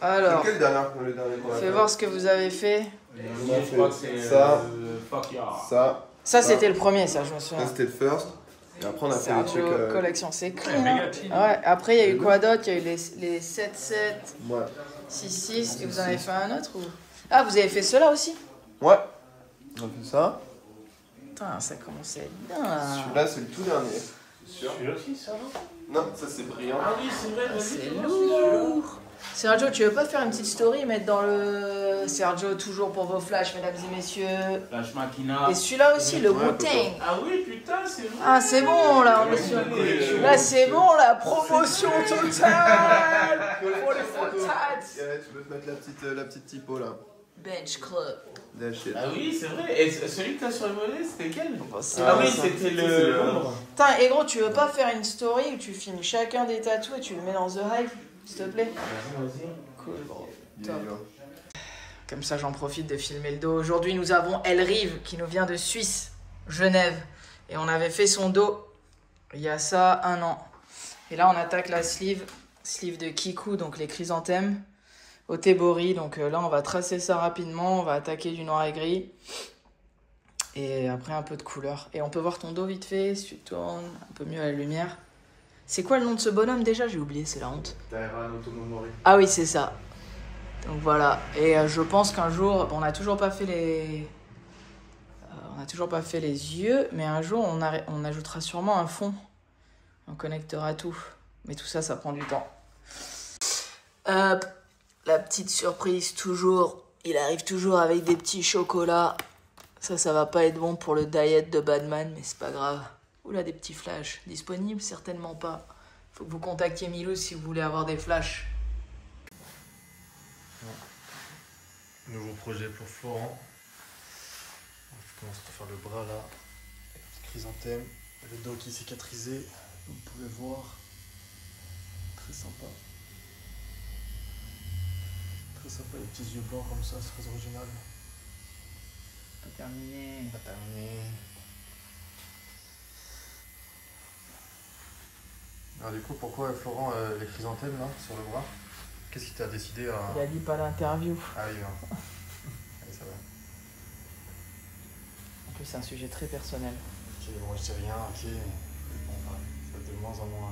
Alors, C'est quel dernier, le dernier qu'on a fais fait voir ce que vous avez fait. On a fait ça, ça. Ça, c'était le premier, ça, je me souviens. Ça, c'était le first. Et après, on a fait les trucs. Sergio Collection, c'est clean. Hein. Ouais, après, il y a eu quoi d'autre? Il y a eu les 7-7, Ouais. 6-6. Et vous en avez fait un autre ou... Ah, vous avez fait ceux-là aussi? Ouais. On a fait ça. Putain, ça commence à être bien là. Celui-là, c'est le tout dernier. C'est sûr. Celui-là aussi, ça va? Non, ça, c'est brillant. Ah oui, c'est vrai, C'est lourd. Sergio, tu veux pas faire une petite story, mettre dans le Sergio toujours pour vos flashs, mesdames et messieurs. Flash Machina. Et celui-là aussi, le Ouais, Wu-Tang. Ah oui, putain, c'est vrai. Ah, c'est bon là, on est sur. Là, c'est bon, la promotion totale pour les photos. Tu peux te mettre la petite typo là. Bench Club. That shit. Ah oui, c'est vrai. Et celui que t'as sur le mollet, c'était quel? C'est Ah bon, oui, ça. c'était le- l'ombre. Putain, et gros, tu veux pas faire une story où tu filmes chacun des tatous et tu le mets dans The Hive, s'il te plaît? Vas-y. Cool, gros. Yeah, Top. yeah. Comme ça, j'en profite de filmer le dos. Aujourd'hui, nous avons Elrive qui nous vient de Suisse, Genève. Et on avait fait son dos il y a ça 1 an. Et là, on attaque la sleeve de Kiku, donc les chrysanthèmes, au Tebori. Donc là, on va tracer ça rapidement. On va attaquer du noir et gris. Et après, un peu de couleur. Et on peut voir ton dos vite fait, si tu tournes un peu mieux à la lumière. C'est quoi le nom de ce bonhomme déjà? J'ai oublié, c'est la honte. Taeran Otomomori. Ah oui, c'est ça. Donc voilà. Et je pense qu'un jour, bon, on n'a toujours pas fait les... on n'a toujours pas fait les yeux, mais un jour, on ajoutera sûrement un fond. On connectera tout. Mais tout ça, ça prend du temps. Hop, la petite surprise, toujours. Il arrive toujours avec des petits chocolats. Ça va pas être bon pour le diet de Batman, mais c'est pas grave. Oula, des petits flashs. Disponibles? Certainement pas. Faut que vous contactiez Milou si vous voulez avoir des flashs. Nouveau projet pour Florent. On commence par faire le bras là, avec le chrysanthème, le dos qui est cicatrisé, vous pouvez voir. Très sympa. Très sympa, les petits yeux blancs comme ça, c'est très original. Pas terminé. Pas terminé. Alors du coup, pourquoi Florent les chrysanthèmes là, sur le bras? Qu'est-ce qui t'a décidé à... Il a dit pas d'interview. Ah oui, hein. Allez, ça va. En plus, c'est un sujet très personnel. Ok, bon, je dis rien, ok. Bon, bah, ça va être de moins en moins...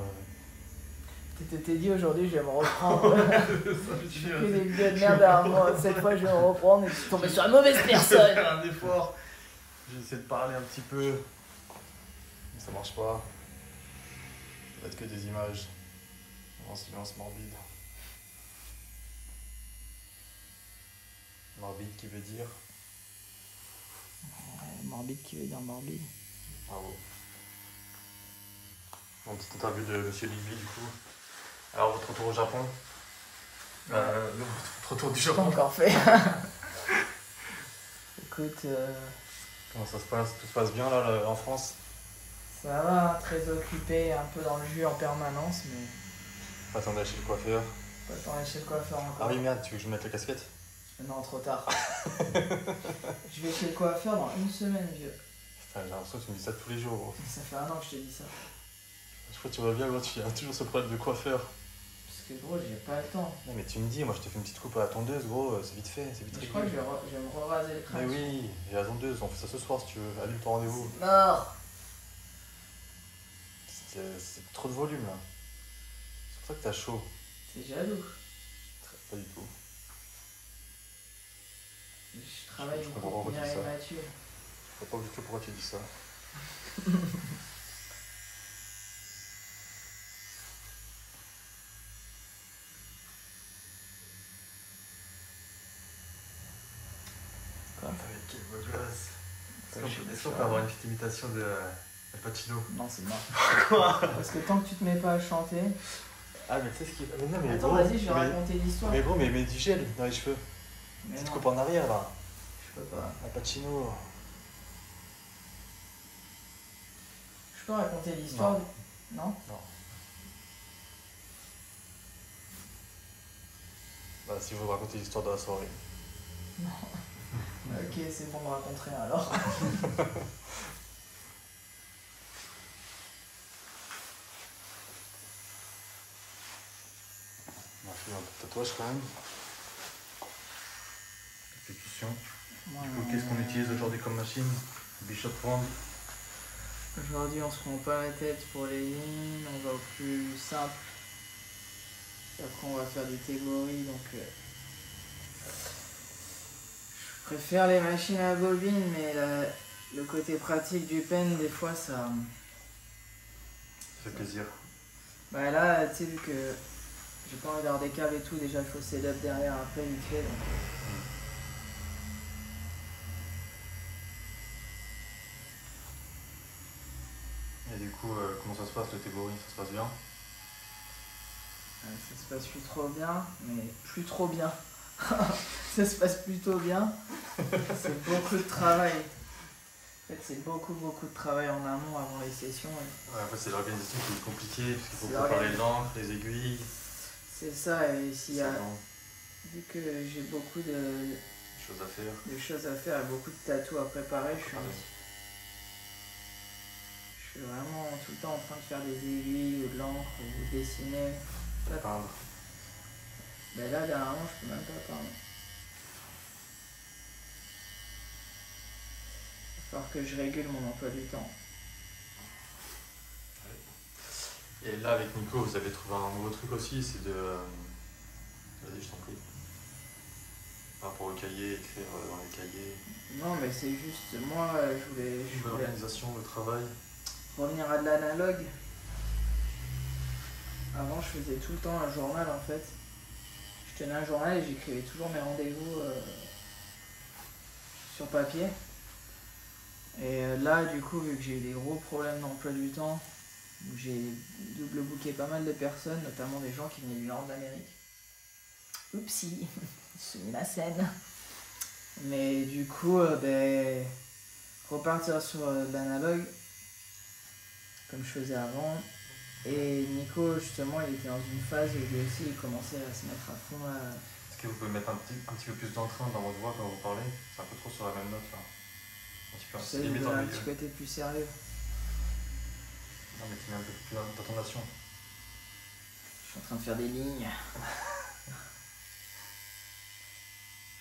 T'es dit aujourd'hui, je vais me reprendre. Je fais des vidéos de merde à moi. Cette fois, je vais me reprendre et je suis tombé sur la mauvaise personne. un effort. J'ai essayé de parler un petit peu, mais ça marche pas. Ça va être que des images en silence morbide. Morbide qui veut dire Morbide qui veut dire morbide. bravo. Bon, petite interview de Monsieur Lively du coup. Alors votre retour au Japon, votre retour du Pas Japon. encore fait. Écoute, Comment ça se passe? Tout se passe bien là en France? ça va, très occupé, un peu dans le jus en permanence, mais Pas attendre chez le coiffeur. pas le temps d'aller chez le coiffeur Ah encore. oui merde, tu veux que je mette la casquette? Non, trop tard. Je vais chez le coiffeur dans 1 semaine, vieux. Putain, j'ai l'impression que tu me dis ça tous les jours. Gros. Ça fait 1 an que je te dis ça. Je crois que tu vois bien, gros, tu as toujours ce problème de coiffeur. Parce que gros, j'ai pas le temps. Non mais tu me dis, moi je te fais une petite coupe à la tondeuse, gros, c'est vite fait, c'est vite Je réglé. crois que je vais me re-raser le crâne. Mais oui, j'ai la tondeuse, on fait ça ce soir si tu veux, annule ton rendez-vous. C'est mort. C'est trop de volume là. C'est pour ça que t'as chaud. T'es jaloux. Pas du tout. Je travaille Je beaucoup comprends pour pas pourquoi tu dis Mireille ça. Mathieu. Je sais pas du tout pourquoi tu dis ça. Quoi? Quel beau gosse. Ça, je suis Est-ce qu'on peut avoir une petite imitation de Al Pacino? Non, c'est mort. Quoi? Parce que tant que tu te mets pas à chanter. Ah mais tu sais ce qui... Mais non mais Attends, gros, vas-y, je vais mais- raconter l'histoire. Mais gros, mais mets du gel dans les cheveux. Mais Petite non, coupe en arrière là. je peux pas. Al Pacino. Je peux raconter l'histoire? Non. Bah si vous racontez l'histoire de la soirée. Ok, c'est bon, on raconterait alors. On a fait un peu de tatouage quand même. construction. Du coup, qu'est-ce qu'on utilise aujourd'hui comme machine? Bishop Round. Aujourd'hui, on se prend pas la tête pour les lignes, on va au plus simple. Et après, on va faire du Tegori, donc je préfère les machines à bobine, mais le côté pratique du pen, des fois, ça fait plaisir. Bah là, tu sais, vu que j'ai pas envie d'avoir des câbles et tout, déjà il faut setup derrière après, vite fait. Donc... Et du coup, comment ça se passe le Tegori? Ça se passe bien? Ça se passe plus trop bien, mais plus trop bien. Ça se passe plutôt bien. C'est beaucoup de travail. En fait, c'est beaucoup de travail en amont avant les sessions. Ouais, en fait, c'est l'organisation qui est compliquée, parce qu'il faut préparer l'encre, les aiguilles. C'est ça, et s'il y a... Vu que j'ai beaucoup de choses à faire, et beaucoup de tatous à préparer, je suis vraiment tout le temps en train de faire des aiguilles ou de l'encre ou de dessiner. Peindre. Ben là, dernièrement, je peux même pas peindre. Il va falloir que je régule mon emploi du temps. Et là, avec Nico, vous avez trouvé un nouveau truc aussi, c'est de... Vas-y, je t'en prie. Par rapport au cahier, écrire dans les cahiers. Non, mais c'est juste, moi, je voulais... L'organisation, le travail. Revenir à de l'analogue. Avant, je faisais tout le temps un journal, en fait. Je tenais un journal et j'écrivais toujours mes rendez-vous sur papier. Et là, du coup, vu que j'ai eu des gros problèmes d'emploi du temps, où j'ai double booké pas mal de personnes, notamment des gens qui venaient du nord de l'Amérique. Oupsie, j'ai mis la scène. Mais du coup, repartir sur l'analogue, comme je faisais avant. Et Nico, justement, il était dans une phase où lui aussi, il commençait à se mettre à fond là. Est-ce que vous pouvez mettre un petit peu plus d'entrain dans votre voix quand vous parlez? C'est un peu trop sur la même note là. Un petit peu, c'est un petit côté plus sérieux. Non mais tu mets un peu plus d'intonation. Je suis en train de faire des lignes.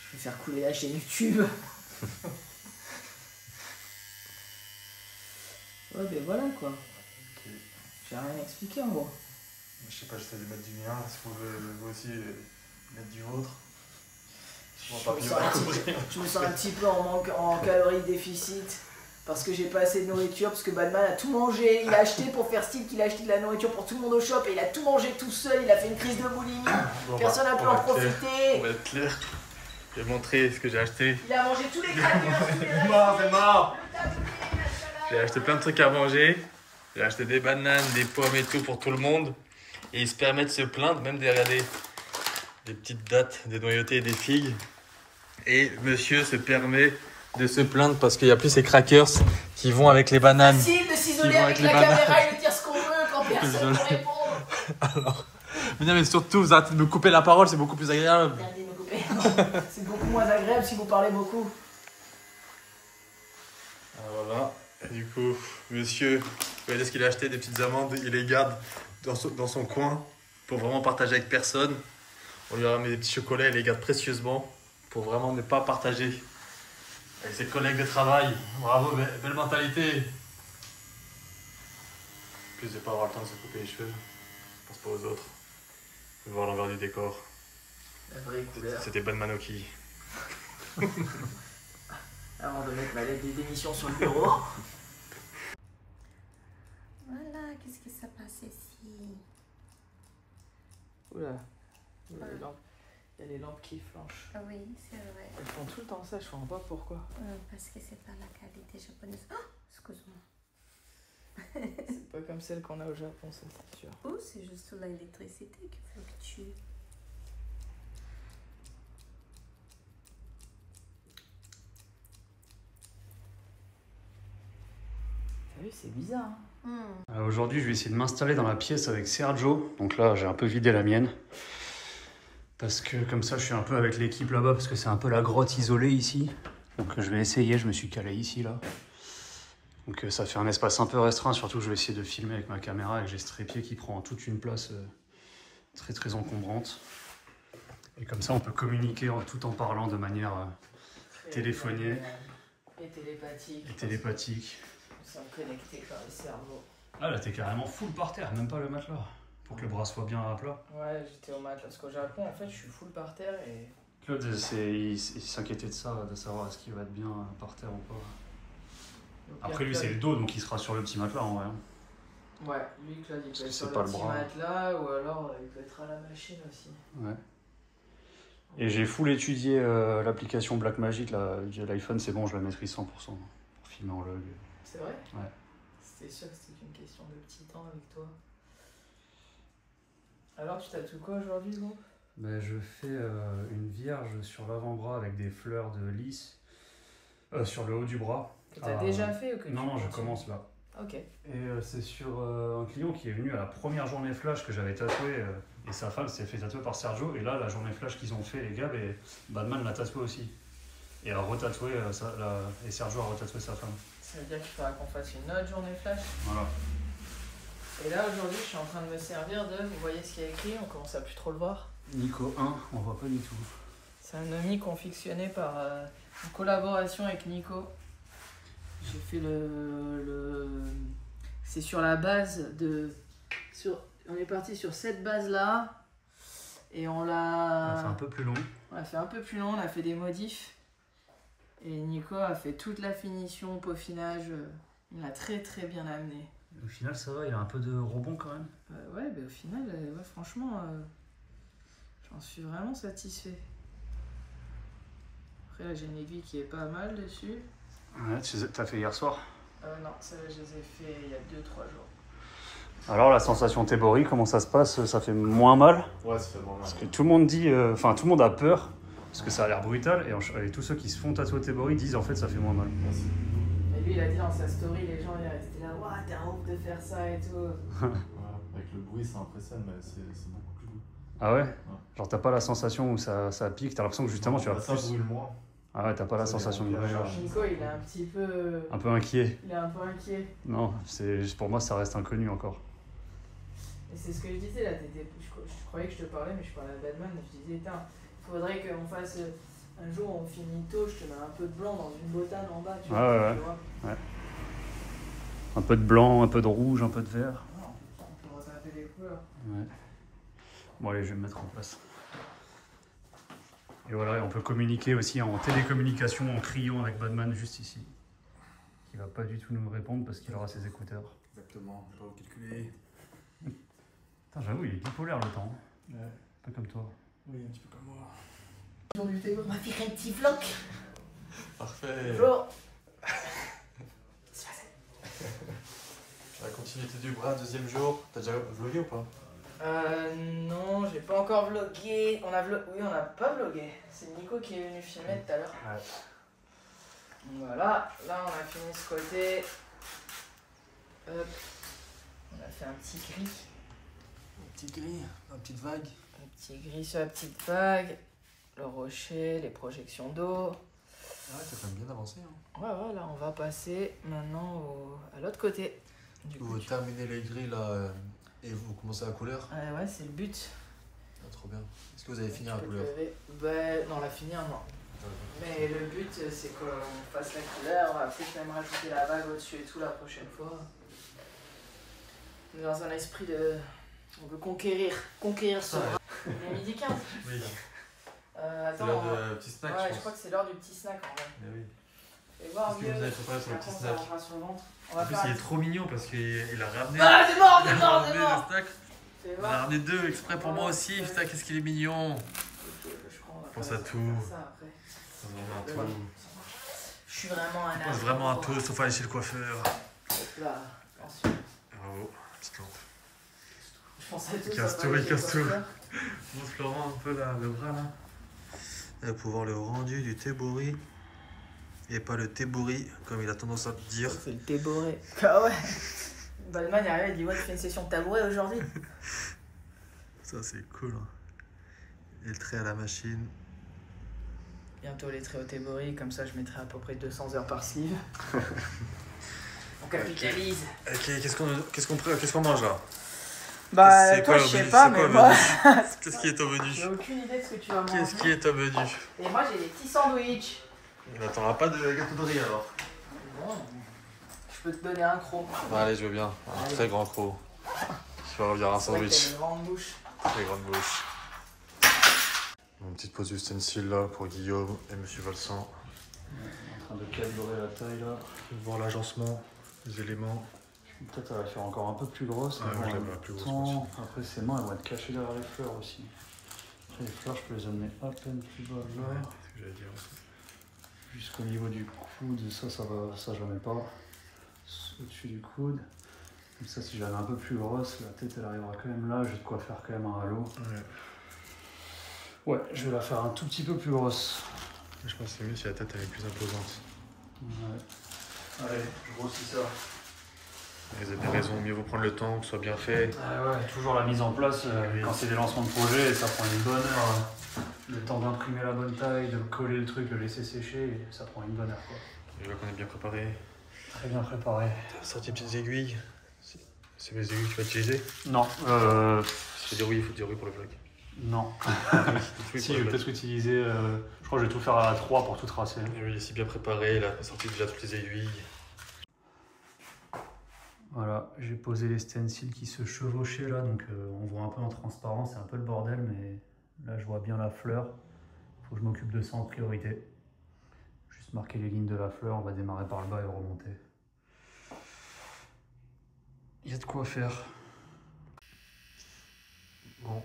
Je vais faire couler la chaîne YouTube. Ouais, ben voilà quoi. Okay. J'ai rien expliqué en gros. Je sais pas, j'essaie de mettre du mien, si vous pouvez vous aussi mettre du vôtre. Je me sens un petit peu en calories déficit. Parce que j'ai pas assez de nourriture, parce que Batman a tout mangé, il a acheté pour faire style qu'il a acheté de la nourriture pour tout le monde au shop et il a tout mangé tout seul, il a fait une crise de boulimie, personne n'a pu en profiter. On va être clair, je vais montrer ce que j'ai acheté. Il a mangé tous les crackers, c'est mort. J'ai acheté plein de trucs à manger, j'ai acheté des bananes, des pommes et tout pour tout le monde. Et il se permet de se plaindre, même de regarder des petites dates, des noyautés et des figues. Et monsieur se permet de se plaindre parce qu'il n'y a plus ces crackers qui vont avec les bananes. Facile de s'isoler avec la caméra et de dire ce qu'on veut quand personne ne répond. Alors, mais non, mais surtout, vous arrêtez de me couper la parole, c'est beaucoup plus agréable. Arrêtez de me couper. C'est beaucoup moins agréable si vous parlez beaucoup. Alors voilà, et du coup, monsieur, vous voyez ce qu'il a acheté, des petites amandes, il les garde dans son coin pour vraiment partager avec personne. On lui a ramené des petits chocolats, il les garde précieusement pour vraiment ne pas partager avec ses collègues de travail. Bravo, belle mentalité. En plus de ne pas avoir le temps de se couper les cheveux, je pense pas aux autres. Faut voir l'envers du décor. La vraie couleur. C'était bonne manoki. Avant de mettre ma lettre de démission sur le bureau. Voilà, qu'est-ce qui se passe ici? Oula, il y a les lampes. Il y a les lampes qui flanchent. Ah oui, c'est vrai. Elles font tout le temps ça, je comprends pas pourquoi. Parce que c'est pas la qualité japonaise. Oh, excuse-moi. C'est pas comme celle qu'on a au Japon, ça c'est sûr. Oh, c'est juste l'électricité qui fluctue. T'as vu, c'est bizarre. Hein. Aujourd'hui, je vais essayer de m'installer dans la pièce avec Sergio. Donc là, j'ai un peu vidé la mienne. Parce que comme ça, je suis un peu avec l'équipe là-bas, parce que c'est un peu la grotte isolée ici. Donc je vais essayer, je me suis calé ici là. Donc ça fait un espace un peu restreint, surtout que je vais essayer de filmer avec ma caméra et que j'ai ce trépied qui prend toute une place très très encombrante. Et comme ça, on peut communiquer tout en parlant de manière téléphoner. Et télépathique. Et télépathique. Nous sommes connectés par le cerveau. Ah là, t'es carrément full par terre, même pas le matelas. Pour que le bras soit bien à plat. Ouais, j'étais au matelas. Parce qu'au Japon, en fait, je suis full par terre et... Claude, il s'inquiétait de ça, de savoir est-ce qu'il va être bien par terre ou pas. Après, lui, c'est le dos, donc il sera sur le petit matelas en vrai. Ouais, lui, Claude, il peut être sur pas le le petit bras. matelas ou alors il peut être à la machine aussi. Ouais. Et j'ai full étudié l'application Blackmagic, de l'iPhone, c'est bon, je la maîtrise 100% pour filmer en log. C'est vrai? Ouais. C'était sûr que c'était qu'une question de petit temps avec toi. Alors, tu tatoues quoi aujourd'hui, gros? Ben, je fais une vierge sur l'avant-bras avec des fleurs de lys sur le haut du bras. Que t'as déjà fait ou que Non, tu non, je continues? commence là. Ok. Et c'est sur un client qui est venu à la première journée flash que j'avais tatoué et sa femme s'est fait tatouer par Sergio. Et là, la journée flash qu'ils ont fait, les gars, et Batman l'a tatoué aussi. Et a retatoué, et Sergio a retatoué sa femme. Ça veut dire qu'il faudra qu'on fasse une autre journée flash. Voilà. Et là, aujourd'hui, je suis en train de me servir de... Vous voyez ce qu'il y a écrit? On commence à plus trop le voir. Nico 1, on voit pas du tout. C'est un OMI confectionné par... en collaboration avec Nico. J'ai fait c'est sur la base de... On est parti sur cette base-là. Et on l'a... On a fait un peu plus long. On a fait un peu plus long, on a fait des modifs. Et Nico a fait toute la finition, peaufinage. Il l'a très très bien amené. Au final, ça va, il a un peu de rebond quand même. Ouais, mais au final, ouais, franchement, j'en suis vraiment satisfait. Après, là, j'ai une aiguille qui est pas mal dessus. Ouais, t'as fait hier soir. Non, ça, je les ai fait il y a 2-3 jours. Alors, la sensation Tebori, comment ça se passe? Ça fait moins mal? Ouais, ça fait moins mal. Parce que tout le monde dit, tout le monde a peur, parce que ça a l'air brutal, et tous ceux qui se font tatouer Tebori disent en fait ça fait moins mal. Et lui, il a dit dans sa story, les gens ils restaient là, waouh, t'es un ouf de faire ça et tout. Ouais, avec le bruit, ça impressionne, mais c'est beaucoup plus doux. Ah ouais? Genre, t'as pas la sensation où ça pique, t'as l'impression que justement tu vas ça plus. brûle moins. Ah ouais, t'as pas la sensation de brûlure. Nico, il est un petit peu. Un peu inquiet. Il est un peu inquiet. Non, pour moi ça reste inconnu encore. Et c'est ce que je disais là, je croyais que je te parlais, mais je parlais à Batman. Je disais, il faudrait qu'on fasse. Un jour, on finit tôt, je te mets un peu de blanc dans une botane en bas, tu vois. Ouais. Un peu de blanc, un peu de rouge, un peu de vert. Non, on peut retraper les couleurs. Ouais. Bon, allez, je vais me mettre en place. Et voilà, et on peut communiquer aussi en télécommunication en criant avec Batman juste ici. Qui va pas du tout nous répondre parce qu'il aura ses écouteurs. Exactement, je vais vous calculer. Putain, j'avoue, il est bipolaire le temps. Ouais. Un peu comme toi. Oui, un petit peu comme moi. On va faire un petit vlog. Parfait. Bonjour. La continuité du bras, deuxième jour. T'as déjà vlogué ou pas? Non, j'ai pas encore vlogué. Oui, on a pas vlogué. C'est Nico qui est venu filmer tout à l'heure. Ouais. Voilà, là on a fini ce côté. Hop. On a fait un petit gris. Une petite grille, une petite vague. Un petit gris sur la petite vague. Le rocher, les projections d'eau. Ouais, t'as quand même bien avancé. Hein. Ouais, voilà, on va passer maintenant à l'autre côté. Vous terminez les grilles là et vous commencez la couleur. Ouais, c'est le but. Ah, trop bien. Est-ce que vous allez finir la couleur? Non, la finir, non. Mais le but, c'est qu'on fasse la couleur. On va peut-être même rajouter la vague au-dessus et tout la prochaine fois. On est dans un esprit de... On veut conquérir ce bras. Il est midi 15. Oui. Attends, C'est l'heure de petit snack, ouais, je je crois que c'est l'heure du petit snack en vrai. Mais oui. Et voir Qu'est-ce que vous avez préparé sur le petit snack? Sur le ventre. En plus, il est trop mignon parce qu'il a ramené. Ah, c'est mort, il c'est a mort, ramené c'est le mort. snack. Fais Il voir. a ramené deux exprès pour moi aussi. Putain, qu'est-ce qu'il est mignon. Ok, je crois, on va Pense faire à ça, tout. on va faire ça après. Ça vraiment à Voilà. tout. Je suis vraiment un Pense vraiment à tout, sauf à aller chez le coiffeur. Hop là, ensuite. Bravo, petite lampe. Je pense à tout. Casse-tout, ça, il casse tout. coiffeur. Montre Florent un peu là, le bras là. Et pour voir le rendu du Tebori. Et pas le Tebori, comme il a tendance à te dire. C'est le Tebori. Ah ouais. Batman il arrive, il dit ouais, tu fais une session de tabouret aujourd'hui. Ça c'est cool. Hein. Et le trait à la machine. Bientôt les traits au Tebori, comme ça je mettrai à peu près 200 heures par sleeve. On capitalise. Ok, qu'est-ce qu'on mange là? Bah, C'est toi quoi je le sais menu? pas, C'est quoi mais le moi. menu? Qu'est-ce qui est au menu? J'ai aucune idée de ce que tu vas manger. Qu'est-ce qui est au menu? Et moi j'ai des petits sandwichs. Il n'attendra pas de gâteau de riz alors. Bon, je peux te donner un croc. Allez, je veux bien. Un très grand croc. Je vais revenir un C'est vrai que t'as sandwich. une grande bouche. Très grande bouche. Une petite pause ustensile là pour Guillaume et Monsieur Valsan. On est en train de calibrer la taille là. Voir l'agencement, les éléments. Peut-être elle va faire encore un peu plus grosse. Ouais, mais moi, bon, je la en veux même plus grosse, temps, moi aussi. après ses mains elles vont être cachées derrière les fleurs aussi. Après les fleurs je peux les amener à peine plus bas là. Ouais, c'est ce que j'allais dire. Jusqu'au niveau du coude, ça va, ça je la mets pas. Au-dessus du coude. Comme ça si je la mets un peu plus grosse, la tête elle arrivera quand même là, j'ai de quoi faire quand même un halo. Ouais, je vais la faire un tout petit peu plus grosse. Je pense que c'est mieux si la tête elle est plus imposante. Ouais. Allez, je grossis ça. Vous avez raison, mieux vaut prendre le temps, que ce soit bien fait. Ouais, toujours la mise en place, quand c'est des lancements de projet, ça prend une bonne heure. Le temps d'imprimer la bonne taille, de coller le truc, le laisser sécher, et ça prend une bonne heure quoi. Je vois qu'on est bien préparé. Très bien préparé. T'as sorti des petites aiguilles. C'est les aiguilles que tu vas utiliser? Non, Il faut dire oui pour le vlog. non. Oui, Si, je vais peut-être utiliser, je crois que je vais tout faire à 3 pour tout tracer. Et oui, c'est bien préparé, il a sorti déjà toutes les aiguilles. Voilà, j'ai posé les stencils qui se chevauchaient là, donc on voit un peu en transparent, c'est un peu le bordel, mais là je vois bien la fleur. Il faut que je m'occupe de ça en priorité. Juste marquer les lignes de la fleur, on va démarrer par le bas et remonter. Il y a de quoi faire. Bon,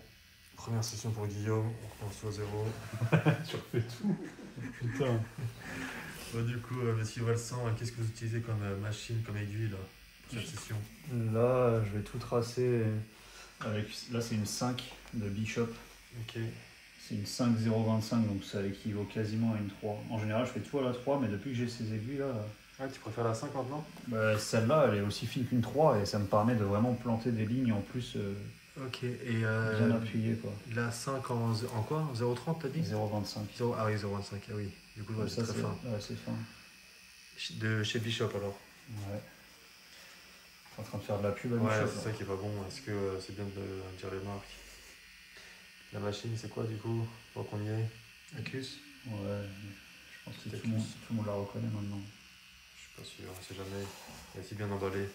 première session pour Guillaume, on recommence au zéro. Tu refais tout. Putain. Bon, du coup, Monsieur Valsan, qu'est-ce que vous utilisez comme machine, comme aiguille là, pour cette session? Là, je vais tout tracer avec. Là, c'est une 5 de Bishop. Ok. C'est une 5,025, donc ça équivaut quasiment à une 3. En général, je fais tout à la 3, mais depuis que j'ai ces aiguilles là. Ah, tu préfères la 5 maintenant? Bah, celle-là, elle est aussi fine qu'une 3 et ça me permet de vraiment planter des lignes en plus Ok, et bien appuyées quoi. la 5 en quoi? En 0,30 t'as dit? 0,25. Ah oui, 0,25, ah oui. Du coup, ouais, c'est Ça, très fin. Ouais, c'est fin. De chez Bishop alors? Ouais. T'es en train de faire de la pub à Ouais, Bishop. c'est ça qui est pas bon. Est-ce que c'est bien de dire les marques? La machine, c'est quoi du coup? Pour qu'on y est? Acus? Ouais, je pense que Petit tout le monde la reconnaît maintenant. Je suis pas sûr, on sait jamais. Elle est si bien emballée.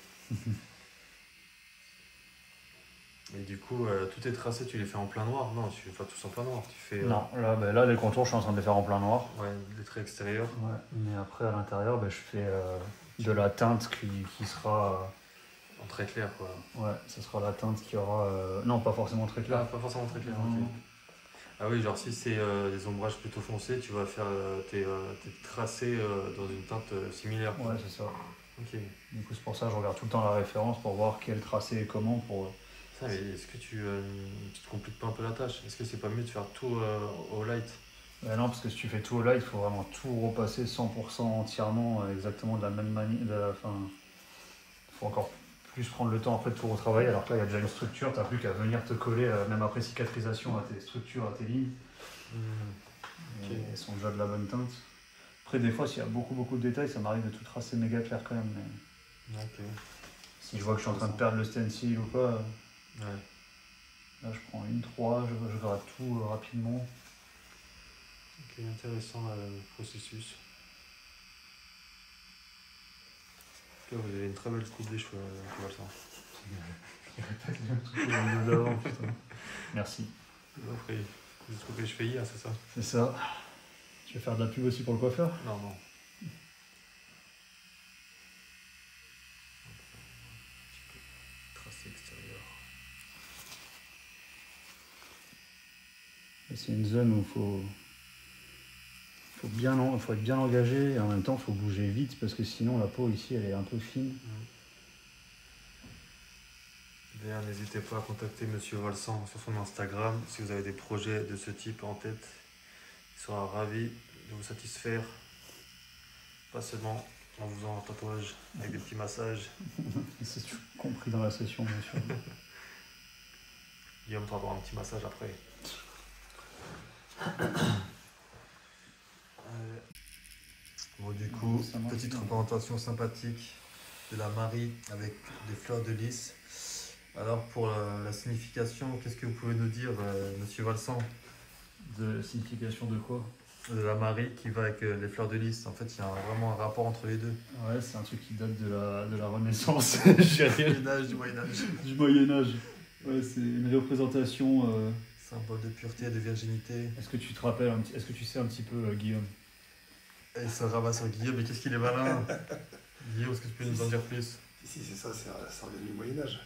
Et du coup, tous tes tracés, tu les fais en plein noir? Non, tu fais pas tous en plein noir. Tu fais. Non, là, les contours, je suis en train de les faire en plein noir. Ouais, les traits extérieurs. Ouais, mais après, à l'intérieur, je fais de la teinte qui sera. En très clair quoi. Ouais, ce sera la teinte qui aura. Non, pas forcément très Ah, clair. pas forcément très clair, Non. ok. Ah oui, genre si c'est des ombrages plutôt foncés, tu vas faire tes tracés dans une teinte similaire. Ouais, c'est ça. Ok. Du coup, c'est pour ça que je regarde tout le temps la référence pour voir quel tracé est comment pour. Ça, mais est-ce que tu te compliques pas un peu la tâche? Est-ce que c'est pas mieux de faire tout au light? Non, parce que si tu fais tout au light, il faut vraiment tout repasser 100% entièrement, exactement de la même manière. Il faut encore plus prendre le temps après de tout retravailler, alors que là, il y a déjà une structure, tu n'as plus qu'à venir te coller, même après cicatrisation, à tes structures, à tes lignes. Ok. Et elles sont déjà de la bonne teinte. Après, des fois, s'il y a beaucoup de détails, ça m'arrive de tout tracer méga clair quand même. Mais Ok. si je vois que je suis en train de perdre le stencil ou quoi, Ouais. là, je prends une 3, je gratte tout rapidement. Ok, intéressant le processus. Là, vous avez une très belle coupe des cheveux, je vois ça. Je répète le même truc que le vidéo d'avant, putain. Merci. Après, j'ai trouvé les cheveux hier, c'est ça? C'est ça. Tu veux faire de la pub aussi pour le coiffeur? Non, non. Tracé extérieur. C'est une zone où il faut être bien engagé et en même temps il faut bouger vite parce que sinon la peau ici elle est un peu fine. D'ailleurs, n'hésitez pas à contacter Monsieur Valsan sur son Instagram si vous avez des projets de ce type en tête. Il sera ravi de vous satisfaire, pas seulement en vous faisant un tatouage avec des petits massages. C'est tout compris dans la session bien sûr. Guillaume va avoir un petit massage après. Bon, du coup, petite représentation sympathique de la Marie avec des fleurs de lys. Alors, pour la signification, qu'est-ce que vous pouvez nous dire, Monsieur Valsan? De signification de quoi? de la Marie qui va avec les fleurs de lys. En fait, il y a vraiment un rapport entre les deux. Ouais, c'est un truc qui date de la Renaissance. Du Moyen-Âge. Du Moyen-Âge. Ouais, c'est une représentation. Symbole de pureté et de virginité. Est-ce que tu te rappelles, est-ce que tu sais un petit peu, Guillaume? Et il se rabat sur Guillaume, mais qu'est-ce qu'il est malin. Guillaume, est-ce que tu peux nous en dire plus? Si, c'est ça, ça revient du Moyen-Âge.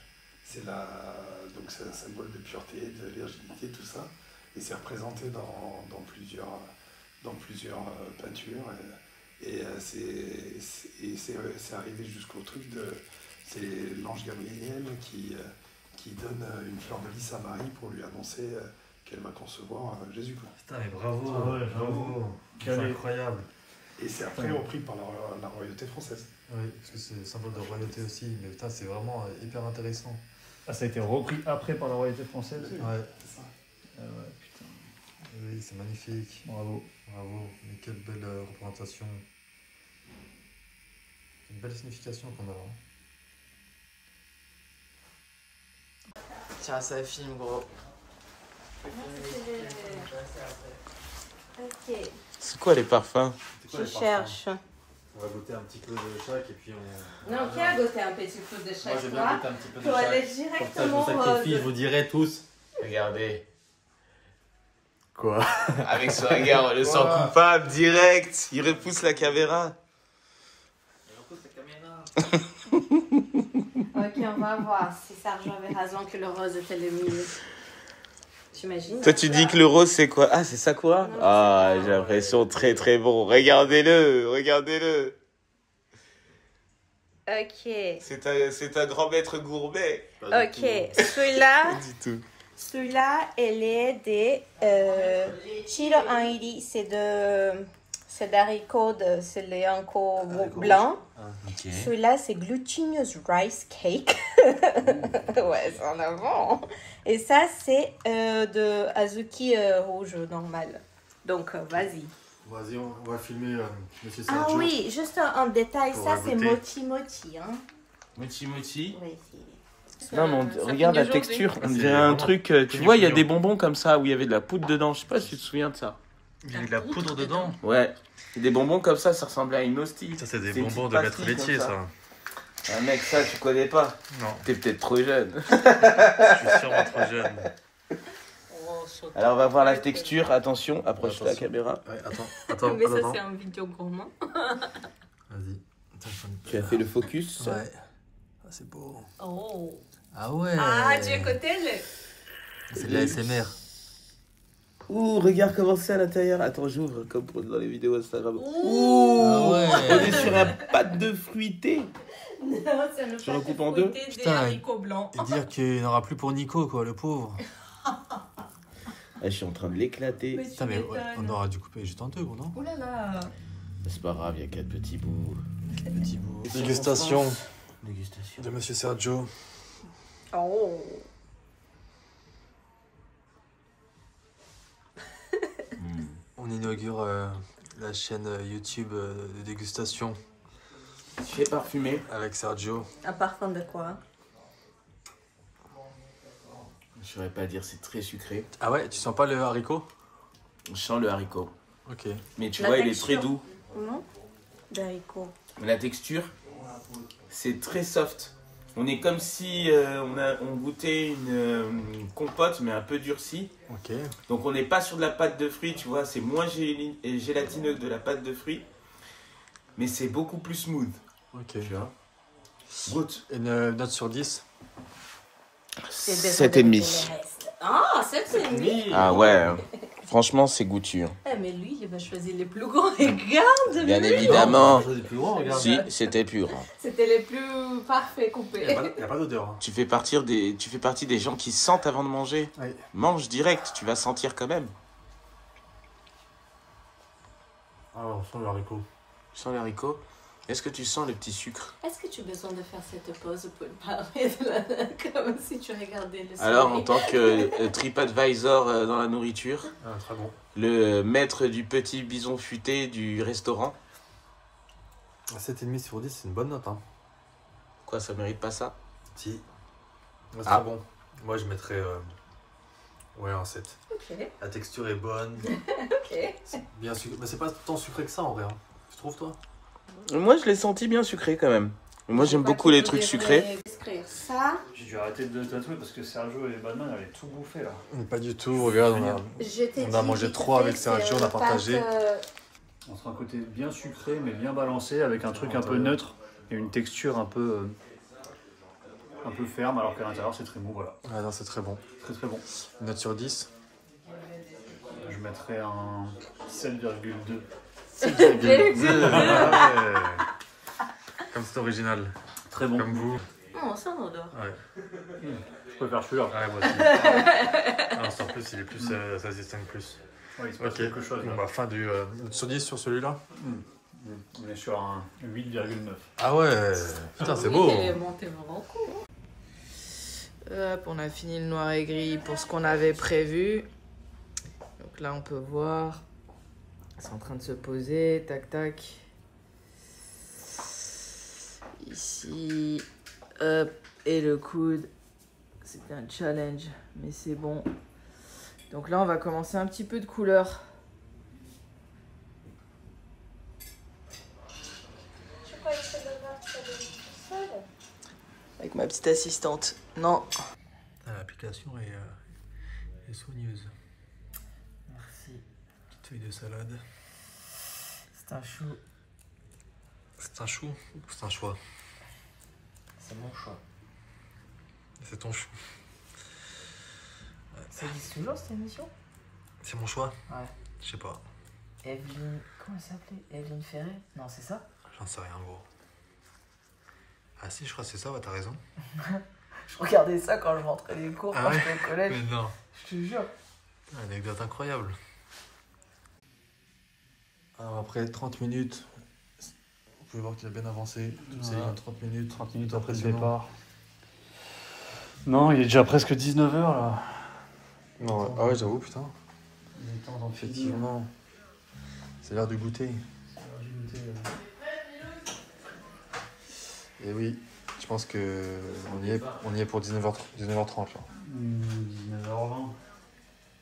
Donc c'est un symbole de pureté, de virginité, tout ça. Et c'est représenté dans plusieurs peintures. Et c'est arrivé jusqu'au truc de... C'est l'ange Gabriel qui donne une fleur de lys à Marie pour lui annoncer qu'elle va concevoir Jésus. Quoi. Putain, mais bravo, bravo. C'est incroyable. Et c'est après repris par la royauté française. Oui, parce que c'est symbole de royauté aussi. Mais putain, c'est vraiment hyper intéressant. Ah, ça a été repris après par la royauté française? Ouais. C'est ça. Ah ouais, putain. Oui, c'est magnifique. Bravo. Bravo. Mais quelle belle représentation. Une belle signification qu'on a là. Tiens, ça filme, gros. Ok. C'est quoi les parfums? Je cherche. On va goûter un petit peu de chaque et puis on... Non, qui a goûté un petit peu de chaque Moi, j'ai bien fois goûté un petit peu de pour aller chaque. directement Comme ça, je vous sacrifie, je vous dirai tous. Regardez. Quoi? Avec ce regard, le sang coupable, direct. Il repousse la caméra. Ok, on va voir si Serge avait raison que le rose était le mieux. J'imagine. Toi, tu dis que le rose, c'est quoi? Ah, c'est Sakura? Ah, j'ai l'impression très très bon. Regardez-le, regardez-le. Ok. C'est un grand maître gourmet. Ok, celui-là, Pas du tout. celui-là, elle est des Chiro Aniri, c'est d'haricots, c'est les haricots blancs. Ok. Celui-là, c'est glutinous rice cake. Ouais, c'est en avant. Et ça, c'est de azuki rouge normal. Donc, vas-y. Vas-y, on va filmer Monsieur Ah Sergio. oui, juste en détail, Pour ça, la c'est beauté. mochi mochi. Hein. Mochi mochi. Oui, Non, mais regarde la texture. On dirait un truc. Tu connu, vois, il y a connu. des bonbons comme ça où il y avait de la poudre dedans. Je sais pas si tu te souviens de ça. Il y a de la poudre dedans. Ouais. Des bonbons comme ça ressemblait à une hostie. Ça, c'est des C'est une bonbons petite de maître pastille laitier, comme ça. Ah, mec, ça, tu connais pas. Non, T'es peut-être trop jeune. je suis sûrement trop jeune. Alors, on va voir la texture. Attention, approche la Attention. caméra. Ouais, attends. Mais ça, attends. c'est un vidéo gourmand. Vas-y. Tu as fait le focus. Ouais. Ah, c'est beau. Oh. Ah ouais. Ah, tu écoutais le... C'est de l'ASMR. Ouh, regarde comment c'est à l'intérieur. Attends, j'ouvre comme dans les vidéos Instagram. Ouh. Ah ouais. On est sur un pâte de fruité. Non, c'est le Je recoupe en deux. des Putain. haricots blancs. Et dire qu'il n'y en aura plus pour Nico, quoi, le pauvre. Ah, je suis en train de l'éclater. Mais tu Putain, mais ouais, m'étonnes. on aura dû couper juste en deux, gros, non? Ouh là là. C'est pas grave, il y a 4 petits bouts. Petit bout. Dégustation Dégustation. de Monsieur Sergio. Oh. On inaugure la chaîne YouTube de dégustation Tu fais parfumer. avec Sergio. Un parfum de quoi? Je saurais pas dire, c'est très sucré. Ah ouais, tu sens pas le haricot? On sent le haricot. Ok. Mais tu La vois, il est texture. très doux. Non? D'haricots. La texture, c'est très soft. On est comme si on goûtait une compote, mais un peu durcie. Ok. Donc on n'est pas sur de la pâte de fruits, tu vois. C'est moins gélatineux que de la pâte de fruits. Mais c'est beaucoup plus smooth, Ok. tu vois. Goûte. Une note sur 10. 7,5. Ah, 7,5. Ah ouais, franchement, c'est goûtu. hein. Eh, mais lui, il va choisir les plus grands. Regarde, Bien lui. évidemment. plus gros, regarde. Si, c'était pur. hein. C'était les plus parfaits coupés. Il n'y a pas d'odeur. Hein. Tu fais partie des gens qui sentent avant de manger. Oui. Mange direct, tu vas sentir quand même. Ah, on sent le haricot. Tu sens les haricots. Est-ce que tu sens le petit sucre? Est-ce que tu as besoin de faire cette pause pour parler de la... comme si tu regardais le soleil? Alors, en tant que TripAdvisor dans la nourriture, Ah, très bon. le maître du petit bison futé du restaurant, 7,5 sur 10, c'est une bonne note. Hein. quoi, ça mérite pas ça? Si. Ouais, c'est Ah. très bon. Moi, je mettrais Ouais, un 7. Ok. La texture est bonne. Ok. C'est bien sucré. Mais c'est pas tant sucré que ça en vrai. Hein. Tu trouves toi? Moi, je l'ai senti bien sucré quand même. Moi, j'aime beaucoup les trucs sucrés. Ça. J'ai dû arrêter de tatouer parce que Sergio et Batman avaient tout bouffé là. Pas du tout, regarde, on a mangé 3 avec Sergio, on a partagé. On sera un côté bien sucré mais bien balancé avec un truc un peu neutre et une texture un peu ferme alors qu'à l'intérieur c'est très mou, voilà. Ah non, c'est très bon. Très très bon. Une note sur 10. Je mettrais un 7,2. 7,2. Comme c'est original. Très bon. Comme vous. Oh, ça on adore. Ouais. Je préfère celui-là. Ouais, moi aussi. Non, c'est en plus, il est plus, ça se distingue plus. Ouais, il se passe quelque chose. Bon, bah, fin du note sur 10 sur celui-là. On est sur un 8,9. Ah ouais, putain, c'est beau. Il est monté vraiment cool. Hop, on a fini le noir et gris pour ce qu'on avait prévu. Donc là, on peut voir. C'est en train de se poser. Tac, tac. Ici. Hop. Et le coude. C'était un challenge, mais c'est bon. Donc là, on va commencer un petit peu de couleur. Avec ma petite assistante. Non. L'application est soigneuse. Merci. Petite feuille de salade. C'est un chou. C'est un chou ou c'est un choix? C'est mon choix. C'est ton chou. Ça existe toujours cette émission? C'est mon choix? Ouais. Je sais pas. Evelyne. Comment elle s'appelait? Evelyne Ferré? Non, c'est ça? J'en sais rien, gros. Ah si, je crois que c'est ça, ouais, t'as raison. Je regardais ça quand je rentrais des cours, Ah quand ouais? j'étais au collège. Mais non. Je te jure. Anecdote incroyable. Alors après 30 minutes, vous pouvez voir qu'il a bien avancé. C'est 30 minutes. 30 minutes après le Impressionnant. départ. Non, il est déjà presque 19h là. Non, ah ouais, j'avoue, putain. Il est temps d'en finir. Effectivement. C'est l'heure du goûter. Et oui, je pense que on y est pour 19h30 là. 19h20.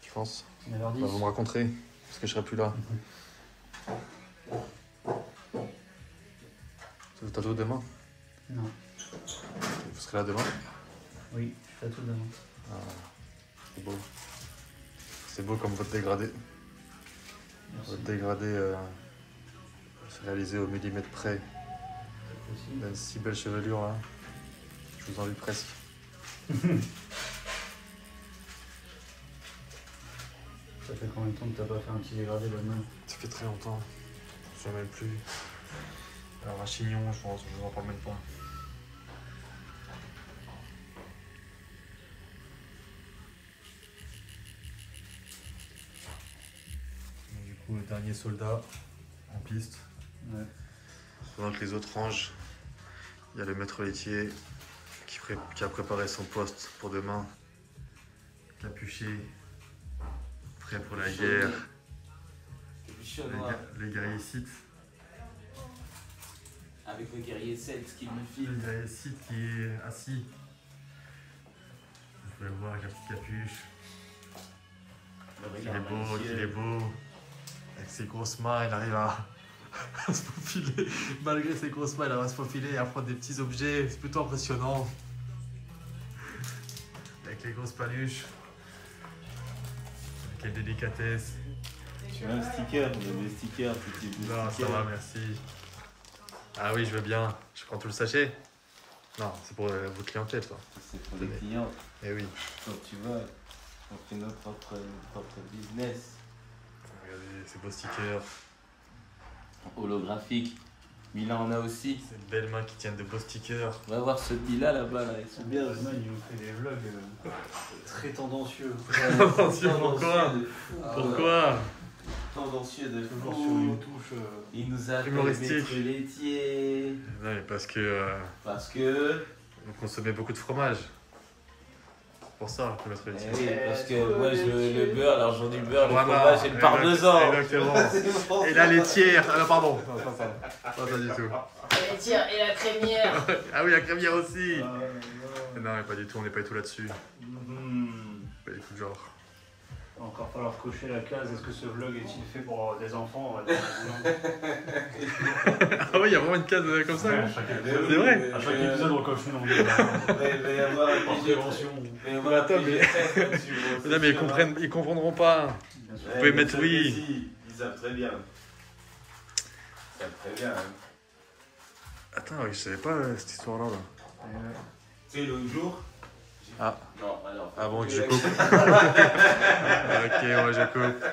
Je pense. 19h10. Bah, vous me raconterez, parce que je serai plus là. Vous tatoue demain? Non. Vous serez là demain? Oui, je tatoue demain. Ah, c'est beau. C'est beau comme votre dégradé. Merci. Votre dégradé c'est réalisé au millimètre près. Possible. Il a une si belle chevelure là. Je vous envie presque. Ça fait combien de temps que t'as pas fait un petit dégradé Batman? Ça fait très longtemps. Je ne sais même plus. Alors un chignon, je pense, je vous en parle même pas. Donc, du coup, le dernier soldat en piste. Ouais. Pendant que les autres rangent, il y a le maître laitier qui a préparé son poste pour demain. Capuché, prêt pour la guerre. Les guerriers sith. Avec le guerrier celte qui me Le filme. guerrier sith qui est assis. Vous pouvez le voir avec la petite capuche. Qu'il est beau. Avec ses grosses mains, il arrive à se faufiler. Malgré ses grosses mains, il arrive à se faufiler et à prendre des petits objets. C'est plutôt impressionnant. Avec les grosses paluches. Quelle délicatesse. Tu veux un sticker? On a des stickers, petit Non, ça va, merci. Ah oui, je veux bien. Je prends tout le sachet. Non, c'est pour votre clientèle, ça. C'est pour les clients. Eh oui. Quand tu vois, on fait notre propre business. Regardez ces beaux stickers. Holographique. Milan en a aussi. Ces belles mains qui tiennent de beaux stickers. On va voir ceux là-bas, là. Ils sont bien. Batman, il nous fait des vlogs très tendancieux. Attention, pourquoi? Pourquoi? Tendancieux de Toujours fou. sur une touche. Il nous a fait Humoristique. maître laitier. Non, mais parce que Parce que. vous consommez beaucoup de fromage. C'est pour ça que maître Eh laitier. oui, parce que moi je veux le beurre, l'argent du beurre, le Voilà, fromage et le parmesan. Exactement. Et la laitière. Ah, pardon. Non, pas ça. Pas ça du tout. La laitière et la crémière. Ah oui, la crémière aussi. Non, mais pas du tout, on n'est pas du tout là-dessus. Mhm. Pas du tout de genre. va encore falloir cocher la case. Est-ce que ce vlog est-il fait pour des enfants? Ah ouais, il y a vraiment une case comme ça. Ouais, c'est vrai. À chaque épisode, on coche une en Il va y avoir par prévention. Non, mais ils comprendront pas. Vous pouvez mettre oui. Ils savent très bien. Ils savent très bien. Attends, je savais pas cette histoire-là. Tu sais, l'autre jour. Ah. Non, alors. Ah bon, je coupe. Ok, ouais, je coupe.